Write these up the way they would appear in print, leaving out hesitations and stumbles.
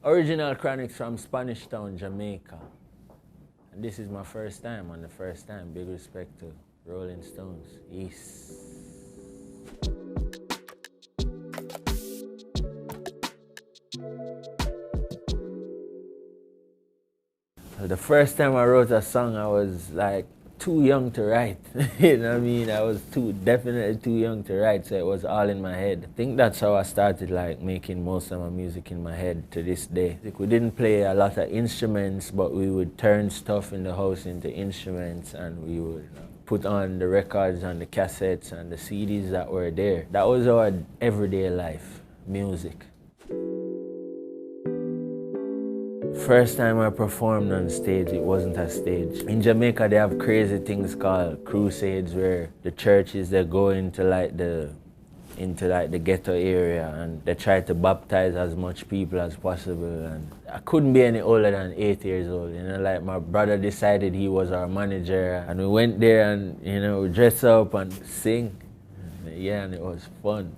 Original Chronixx from Spanish Town, Jamaica. And this is my first time, on the first time. Big respect to Rolling Stones. Yes. The first time I wrote a song, I was like too young to write. You know what I mean? I was definitely too young to write, so it was all in my head. I think that's how I started like making most of my music in my head to this day. Like, we didn't play a lot of instruments, but we would turn stuff in the house into instruments, and we would put on the records and the cassettes and the CDs that were there. That was our everyday life, music. First time I performed on stage, it wasn't a stage. In Jamaica, they have crazy things called crusades, where the churches, they go into the ghetto area and they try to baptize as much people as possible. And I couldn't be any older than 8 years old. You know, like my brother decided he was our manager, and we went there and, you know, we dress up and sing. Yeah, and it was fun.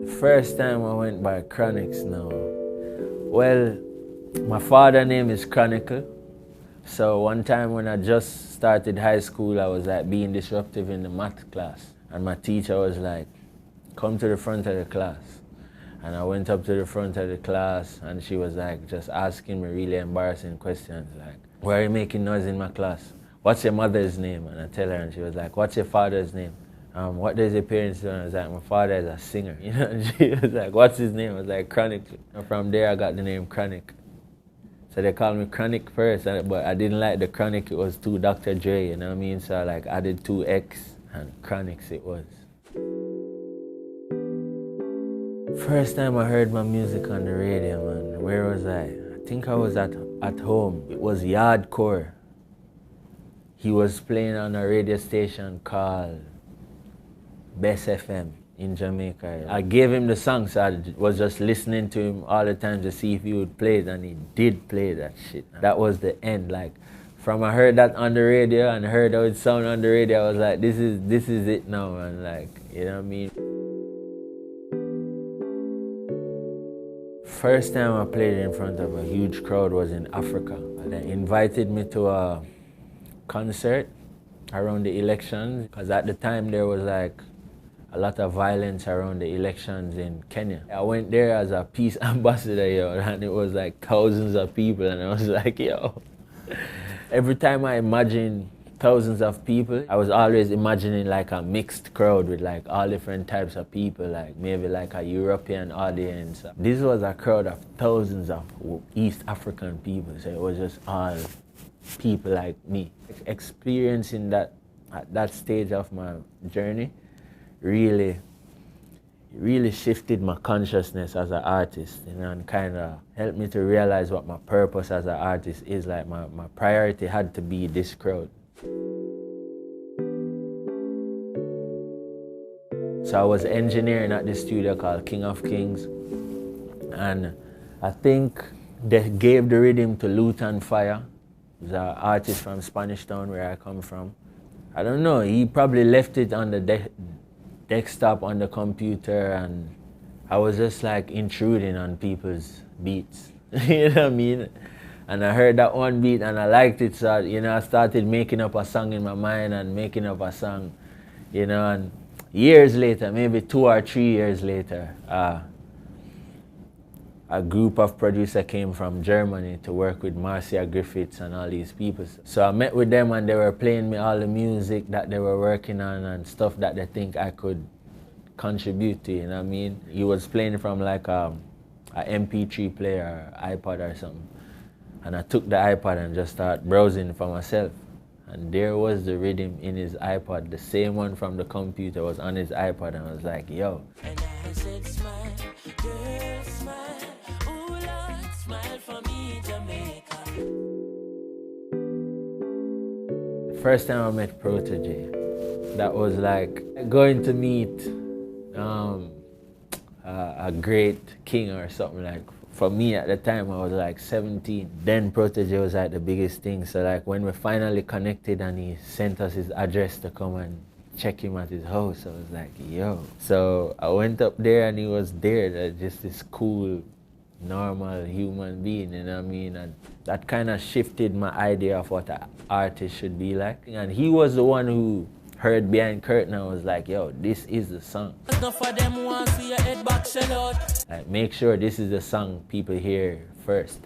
The first time I went by Chronixx now. Well, my father's name is Chronixx. So one time when I just started high school, I was like being disruptive in the math class. And my teacher was like, come to the front of the class. And I went up to the front of the class, and she was like just asking me really embarrassing questions like, why are you making noise in my class? What's your mother's name? And I tell her, and she was like, what's your father's name? What does your parents do? And I was like, my father is a singer. You know, and she was like, what's his name? I was like, Chronixx. And from there, I got the name Chronixx. So they called me Chronixx first, but I didn't like the Chronixx. It was too Dr. Dre, you know what I mean? So I like added 2X, and Chronixx it was. First time I heard my music on the radio, man, where was I? I think I was at home. It was Yardcore. He was playing on a radio station called Best FM in Jamaica. I gave him the song, so I was just listening to him all the time to see if he would play it, and he did play that shit. That was the end. Like, from I heard that on the radio and heard how it sounded on the radio, I was like, this is it now, man. Like, you know what I mean? First time I played in front of a huge crowd was in Africa. They invited me to a concert around the elections, because at the time there was like a lot of violence around the elections in Kenya. I went there as a peace ambassador, yo, and it was like thousands of people, and I was like, yo. Every time I imagine thousands of people, I was always imagining like a mixed crowd with like all different types of people, like maybe like a European audience. This was a crowd of thousands of East African people, so it was just all people like me. Experiencing that at that stage of my journey really shifted my consciousness as an artist, you know, and kind of helped me to realize what my purpose as an artist is. Like my priority had to be this crowd. So I was engineering at this studio called King of Kings, and I think they gave the rhythm to Lutan Fire. He's an artist from Spanish Town, where I come from. I don't know, he probably left it on the desktop on the computer, and I was just like intruding on people's beats. You know what I mean? And I heard that one beat and I liked it, so you know, I started making up a song in my mind and making up a song, you know, and years later, maybe 2 or 3 years later, a group of producers came from Germany to work with Marcia Griffiths and all these people. So I met with them, and they were playing me all the music that they were working on and stuff that they think I could contribute to, you know what I mean? He was playing from like a MP3 player, or iPod or something. And I took the iPod and just started browsing for myself. And there was the rhythm in his iPod. The same one from the computer was on his iPod, and I was like, yo. And I said, smile, girl, smile. Ooh, Lord, smile for me, Jamaica. The first time I met Protege, that was like going to meet a great king or something. Like, for me at the time, I was like 17. Then Protege was like the biggest thing. So like when we finally connected and he sent us his address to come and check him at his house. I was like, yo. So I went up there and he was there, just this cool, normal human being, you know what I mean? And that kind of shifted my idea of what an artist should be like. And he was the one who heard Behind Curtain and was like, yo, this is the song. Like, make sure this is the song people hear first.